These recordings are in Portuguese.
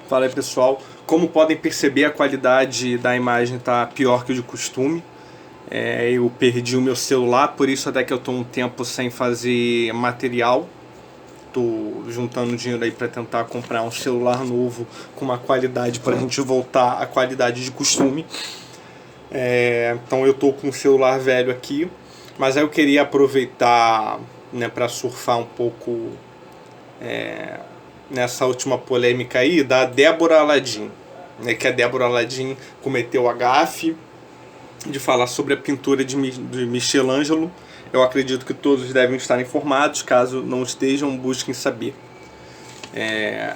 Fala aí, pessoal. Como podem perceber, a qualidade da imagem está pior que o de costume. Eu perdi o meu celular, por isso até que eu estou um tempo sem fazer material. Estou juntando dinheiro aí para tentar comprar um celular novo com uma qualidade para a gente voltar à qualidade de costume. Então eu estou com um celular velho aqui, mas aí eu queria aproveitar, né, para surfar um pouco nessa última polêmica aí da Débora Aladim, né, que a Débora Aladim cometeu a gafe de falar sobre a pintura de Michelangelo. Eu acredito que todos devem estar informados, caso não estejam, busquem saber.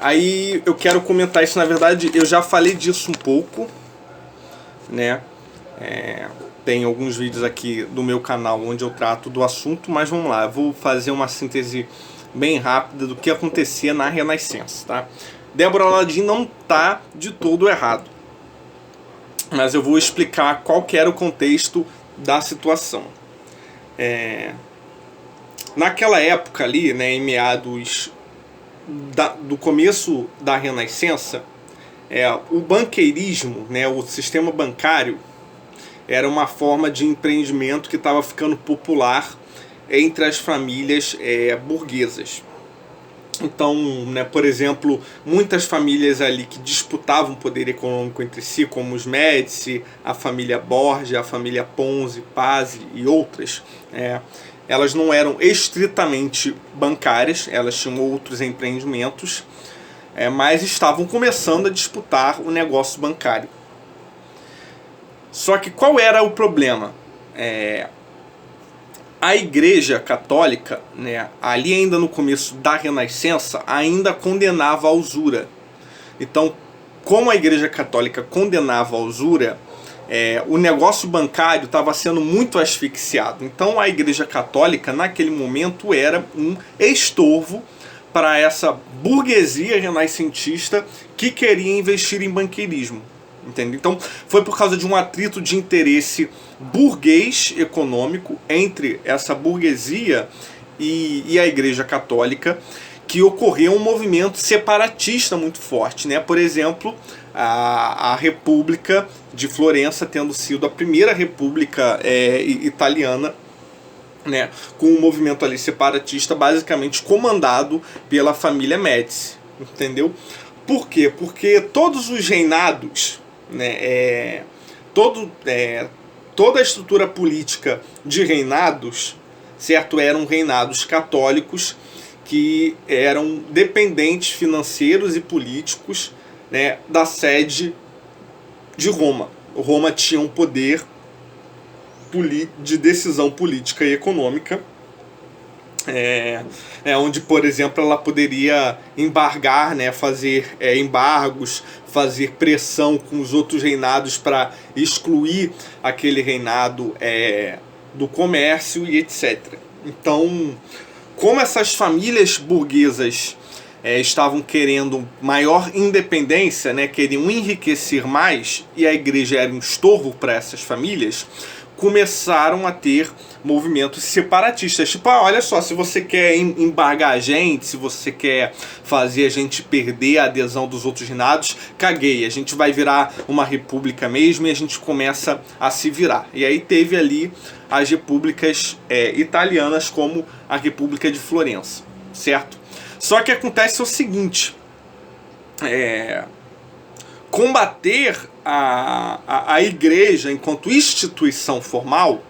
Aí eu quero comentar isso, na verdade eu já falei disso um pouco, né? Tem alguns vídeos aqui do meu canal onde eu trato do assunto, mas vamos lá, eu vou fazer uma síntese bem rápida do que acontecia na Renascença, tá? Débora Aladim não está de todo errado, mas eu vou explicar qual que era o contexto da situação. Naquela época ali, né, em meados do começo da Renascença, o banqueirismo, né, o sistema bancário, era uma forma de empreendimento que estava ficando popular entre as famílias burguesas. Então, né, por exemplo, muitas famílias ali que disputavam poder econômico entre si, como os Médici, a família Borgia, a família Ponzi, Pazzi e outras, elas não eram estritamente bancárias, elas tinham outros empreendimentos, mas estavam começando a disputar o negócio bancário. Só que qual era o problema? A Igreja Católica, né, ali ainda no começo da Renascença, ainda condenava a usura. Então, como a Igreja Católica condenava a usura, o negócio bancário estava sendo muito asfixiado. Então, a Igreja Católica, naquele momento, era um estorvo para essa burguesia renascentista que queria investir em banqueirismo. Entende? Então foi por causa de um atrito de interesse burguês econômico entre essa burguesia e a Igreja Católica que ocorreu um movimento separatista muito forte, né? Por exemplo, a República de Florença tendo sido a primeira república italiana, né, com um movimento ali separatista basicamente comandado pela família Médici, entendeu? Por quê? Porque todos os reinados, né, toda a estrutura política de reinados, certo, eram reinados católicos que eram dependentes financeiros e políticos, né, da sede de Roma. Roma tinha um poder de decisão política e econômica, onde, por exemplo, ela poderia embargar, né, fazer embargos, fazer pressão com os outros reinados para excluir aquele reinado do comércio e etc. Então, como essas famílias burguesas estavam querendo maior independência, né, queriam enriquecer mais, e a igreja era um estorvo para essas famílias, começaram a ter movimentos separatistas. Tipo, olha só, se você quer embargar a gente, se você quer fazer a gente perder a adesão dos outros reinados, caguei, a gente vai virar uma república mesmo e a gente começa a se virar. E aí teve ali as repúblicas italianas, como a República de Florença, certo? Só que acontece o seguinte, combater a igreja enquanto instituição formal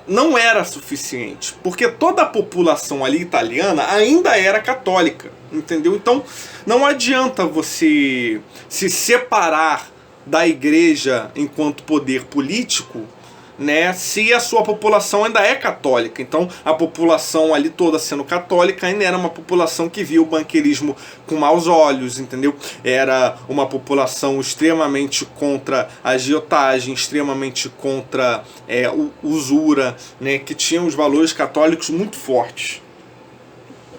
não era suficiente, porque toda a população ali italiana ainda era católica, entendeu? Então não adianta você se separar da igreja enquanto poder político, né, se a sua população ainda é católica. Então a população ali toda sendo católica ainda era uma população que via o banqueirismo com maus olhos, entendeu? Era uma população extremamente contra a agiotagem, extremamente contra usura, né, que tinha os valores católicos muito fortes.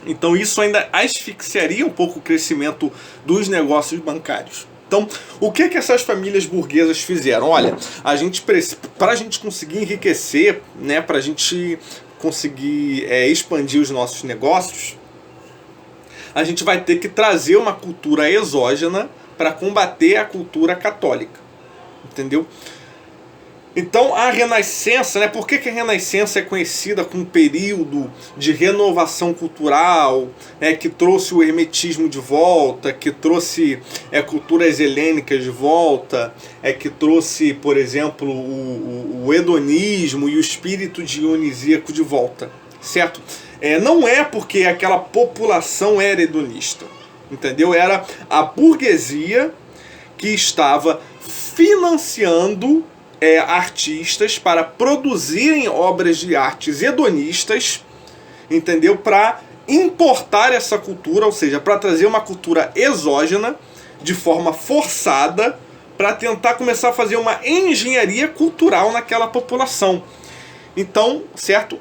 Então isso ainda asfixiaria um pouco o crescimento dos negócios bancários. Então, o que essas famílias burguesas fizeram? Olha, para a gente conseguir enriquecer, né, para a gente conseguir expandir os nossos negócios, a gente vai ter que trazer uma cultura exógena para combater a cultura católica. Entendeu? Então a Renascença, né? Por que a Renascença é conhecida como um período de renovação cultural, que trouxe o hermetismo de volta, que trouxe culturas helênicas de volta, que trouxe, por exemplo, o hedonismo e o espírito dionisíaco de volta, certo? Não é porque aquela população era hedonista, entendeu? Era a burguesia que estava financiando artistas para produzirem obras de artes hedonistas, entendeu? Para importar essa cultura, ou seja, para trazer uma cultura exógena de forma forçada, para tentar começar a fazer uma engenharia cultural naquela população. Então, certo,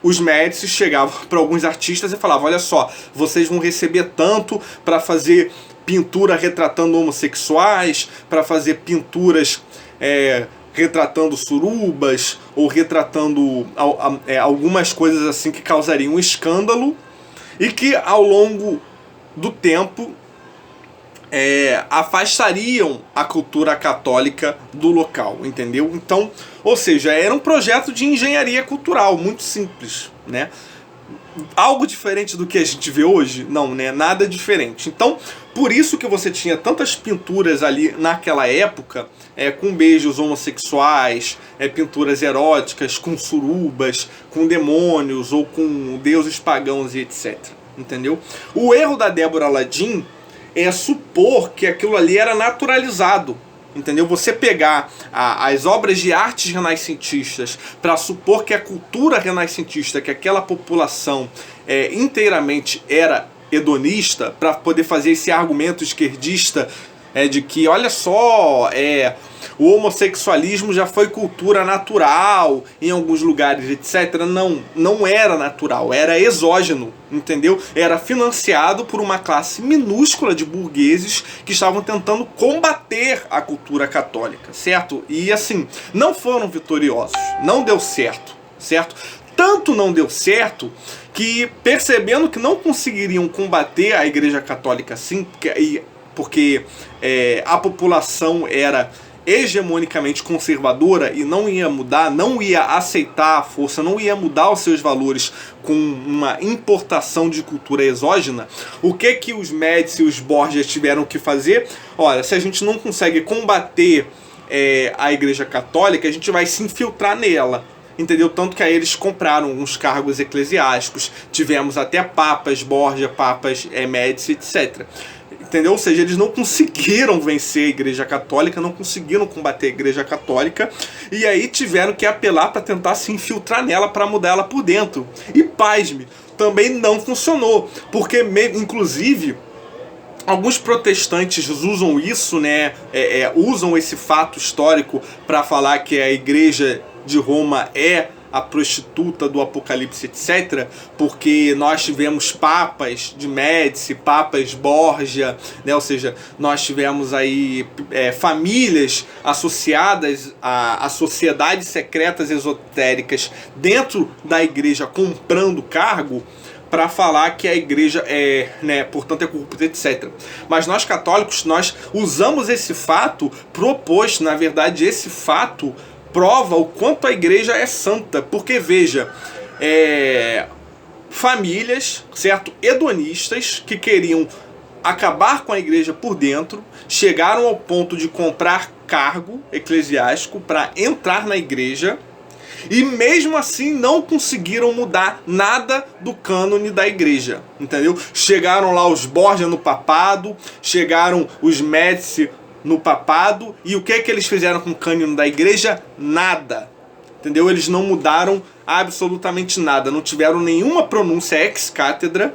os Médici chegavam para alguns artistas e falavam: olha só, vocês vão receber tanto para fazer pintura retratando homossexuais, para fazer pinturas retratando surubas, ou retratando algumas coisas assim que causariam um escândalo, e que ao longo do tempo afastariam a cultura católica do local, entendeu? Então, ou seja, era um projeto de engenharia cultural, muito simples, né? Algo diferente do que a gente vê hoje? Não, né? Nada diferente. Então, por isso que você tinha tantas pinturas ali naquela época, com beijos homossexuais, pinturas eróticas, com surubas, com demônios ou com deuses pagãos e etc. Entendeu? O erro da Débora Ladim é supor que aquilo ali era naturalizado. Entendeu? Você pegar as obras de artes renascentistas para supor que a cultura renascentista, que aquela população inteiramente era hedonista, para poder fazer esse argumento esquerdista de que, olha só, o homossexualismo já foi cultura natural em alguns lugares, etc. Não era natural, era exógeno, entendeu? Era financiado por uma classe minúscula de burgueses que estavam tentando combater a cultura católica, certo? E assim, não foram vitoriosos, não deu certo, certo? Tanto não deu certo que, percebendo que não conseguiriam combater a Igreja Católica assim, porque a população era hegemonicamente conservadora e não ia mudar, não ia aceitar a força, não ia mudar os seus valores com uma importação de cultura exógena, o que os Médici e os Borgia tiveram que fazer? Olha, se a gente não consegue combater a Igreja Católica, a gente vai se infiltrar nela. Entendeu? Tanto que aí eles compraram uns cargos eclesiásticos, tivemos até papas Borgia, papas Médici, etc. Entendeu? Ou seja, eles não conseguiram vencer a Igreja Católica, não conseguiram combater a Igreja Católica, e aí tiveram que apelar para tentar se infiltrar nela, para mudar ela por dentro. E pasme, também não funcionou, porque inclusive alguns protestantes usam isso, né? Usam esse fato histórico para falar que a Igreja de Roma é a prostituta do Apocalipse, etc., porque nós tivemos papas de Médici, papas Borgia, né? Ou seja, nós tivemos aí famílias associadas a sociedades secretas esotéricas dentro da igreja comprando cargo para falar que a igreja portanto é corrupta, etc. Mas nós católicos, nós usamos esse fato pro oposto. Na verdade, esse fato prova o quanto a igreja é santa, porque veja, famílias, certo, hedonistas que queriam acabar com a igreja por dentro, chegaram ao ponto de comprar cargo eclesiástico para entrar na igreja, e mesmo assim não conseguiram mudar nada do cânone da igreja, entendeu? Chegaram lá os Borgia no papado, chegaram os Médici no papado, e o que eles fizeram com o cânone da igreja? Nada, entendeu? Eles não mudaram absolutamente nada, não tiveram nenhuma pronúncia ex-cátedra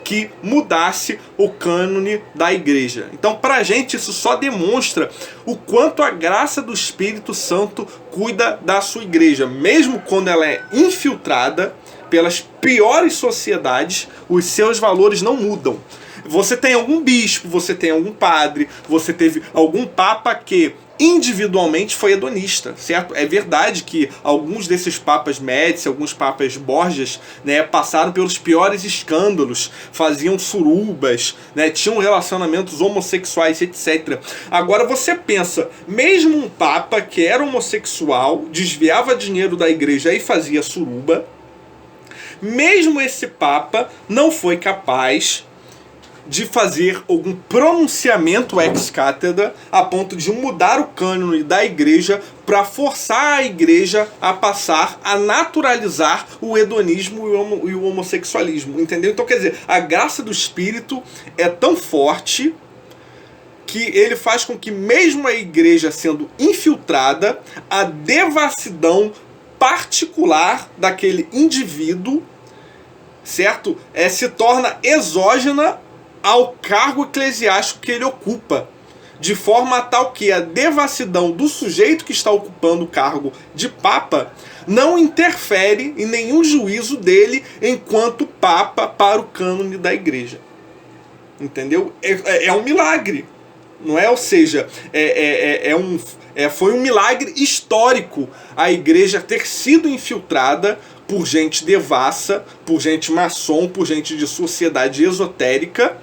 que mudasse o cânone da igreja. Então, pra gente, isso só demonstra o quanto a graça do Espírito Santo cuida da sua igreja. Mesmo quando ela é infiltrada pelas piores sociedades, os seus valores não mudam. Você tem algum bispo, você tem algum padre, você teve algum papa que individualmente foi hedonista, certo? É verdade que alguns desses papas Médici, alguns papas Borgias, né, passaram pelos piores escândalos, faziam surubas, né, tinham relacionamentos homossexuais, etc. Agora você pensa, mesmo um papa que era homossexual, desviava dinheiro da igreja e fazia suruba, mesmo esse papa não foi capaz de fazer algum pronunciamento ex-cátedra a ponto de mudar o cânone da igreja para forçar a igreja a passar a naturalizar o hedonismo e o homossexualismo, entendeu? Então, quer dizer, a graça do Espírito é tão forte que ele faz com que, mesmo a igreja sendo infiltrada, a devassidão particular daquele indivíduo, certo? Se torna exógena ao cargo eclesiástico que ele ocupa, de forma tal que a devassidão do sujeito que está ocupando o cargo de papa não interfere em nenhum juízo dele enquanto papa para o cânone da igreja. Entendeu? É um milagre, não é? Ou seja, foi um milagre histórico a igreja ter sido infiltrada por gente devassa, por gente maçom, por gente de sociedade esotérica,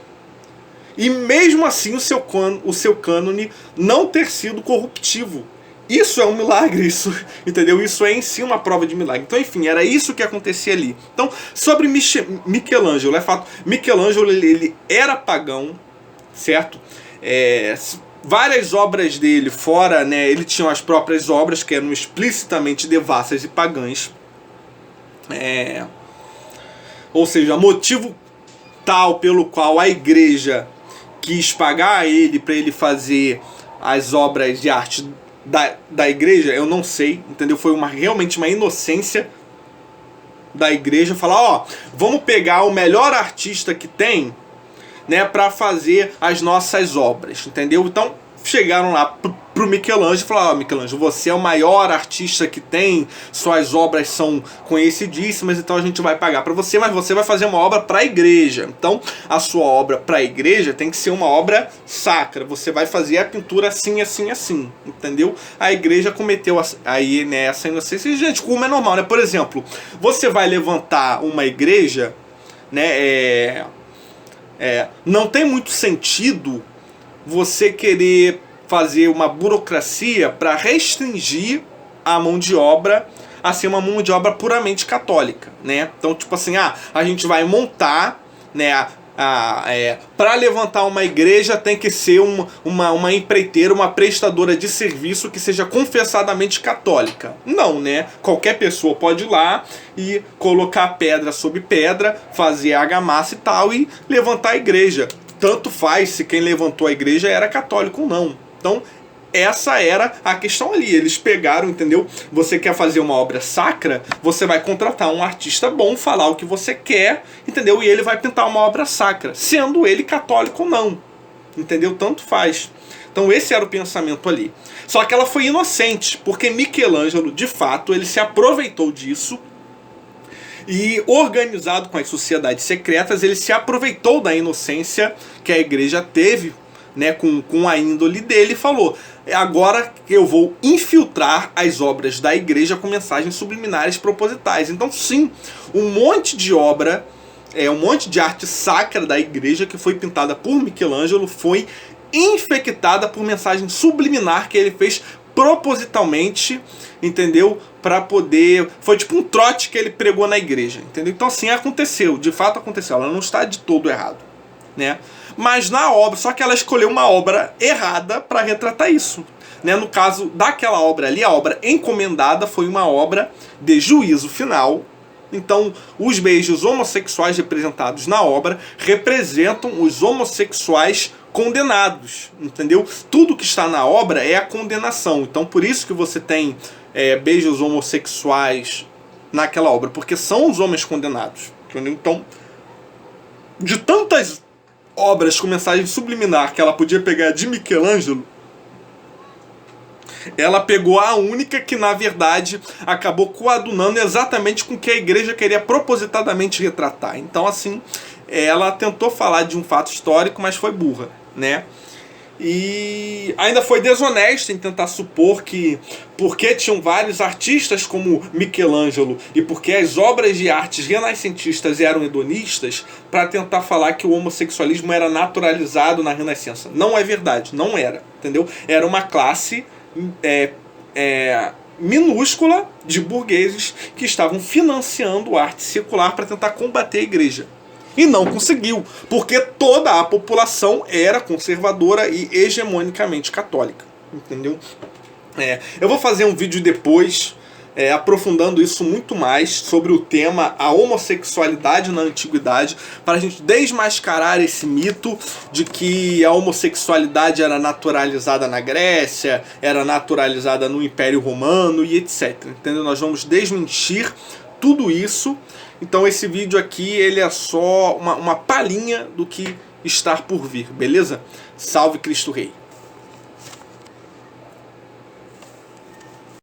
e mesmo assim o seu cânone não ter sido corruptivo. Isso é um milagre, isso, entendeu? Isso é em si uma prova de milagre. Então, enfim, era isso que acontecia ali. Então, sobre Michelangelo, é fato, Michelangelo ele era pagão, certo? Várias obras dele, fora, né, ele tinha as próprias obras que eram explicitamente devassas e pagãs. Ou seja, motivo tal pelo qual a igreja quis pagar a ele para ele fazer as obras de arte da igreja, eu não sei, entendeu? Foi realmente uma inocência da igreja falar, vamos pegar o melhor artista que tem, né, para fazer as nossas obras, entendeu? Então chegaram lá pro Michelangelo e falaram, Michelangelo, você é o maior artista que tem, suas obras são conhecidíssimas, então a gente vai pagar para você, mas você vai fazer uma obra para a igreja. Então a sua obra para a igreja tem que ser uma obra sacra, você vai fazer a pintura assim, assim, assim, entendeu? A igreja cometeu aí, né, essa inocência. E, gente, como é normal, né? Por exemplo, você vai levantar uma igreja, né, não tem muito sentido você querer fazer uma burocracia para restringir a mão de obra a ser uma mão de obra puramente católica, né? Então, tipo assim, a gente vai montar, né, para levantar uma igreja tem que ser uma empreiteira, uma prestadora de serviço que seja confessadamente católica. Não, né? Qualquer pessoa pode ir lá e colocar pedra sobre pedra, fazer argamassa e tal e levantar a igreja. Tanto faz se quem levantou a igreja era católico ou não. Então, essa era a questão ali. Eles pegaram, entendeu? Você quer fazer uma obra sacra, você vai contratar um artista bom, falar o que você quer, entendeu? E ele vai pintar uma obra sacra, sendo ele católico ou não. Entendeu? Tanto faz. Então esse era o pensamento ali. Só que ela foi inocente, porque Michelangelo, de fato, ele se aproveitou disso. E, organizado com as sociedades secretas, ele se aproveitou da inocência que a igreja teve, né, com a índole dele, e falou, agora eu vou infiltrar as obras da igreja com mensagens subliminares propositais. Então sim, um monte de obra, um monte de arte sacra da igreja que foi pintada por Michelangelo foi infectada por mensagem subliminar que ele fez propositalmente, entendeu? Para poder... Foi tipo um trote que ele pregou na igreja, entendeu? Então assim, aconteceu, de fato aconteceu, ela não está de todo errado, né? Mas na obra, só que ela escolheu uma obra errada para retratar isso, né? No caso daquela obra ali, a obra encomendada foi uma obra de juízo final. Então, os beijos homossexuais representados na obra representam os homossexuais condenados, entendeu? Tudo que está na obra é a condenação. Então, por isso que você tem beijos homossexuais naquela obra, porque são os homens condenados, entendeu? Então, de tantas obras com mensagem subliminar que ela podia pegar de Michelangelo, ela pegou a única que, na verdade, acabou coadunando exatamente com o que a igreja queria propositadamente retratar. Então, assim, ela tentou falar de um fato histórico, mas foi burra, né? E ainda foi desonesto em tentar supor que, porque tinham vários artistas como Michelangelo e porque as obras de artes renascentistas eram hedonistas, para tentar falar que o homossexualismo era naturalizado na Renascença. Não é verdade, não era, entendeu? Era uma classe minúscula de burgueses que estavam financiando a arte secular para tentar combater a igreja. E não conseguiu, porque toda a população era conservadora e hegemonicamente católica, entendeu? Eu vou fazer um vídeo depois aprofundando isso muito mais sobre o tema a homossexualidade na antiguidade, para a gente desmascarar esse mito de que a homossexualidade era naturalizada na Grécia, era naturalizada no Império Romano e etc. Entendeu? Nós vamos desmentir tudo isso. Então esse vídeo aqui ele é só uma palhinha do que está por vir, beleza? Salve Cristo Rei!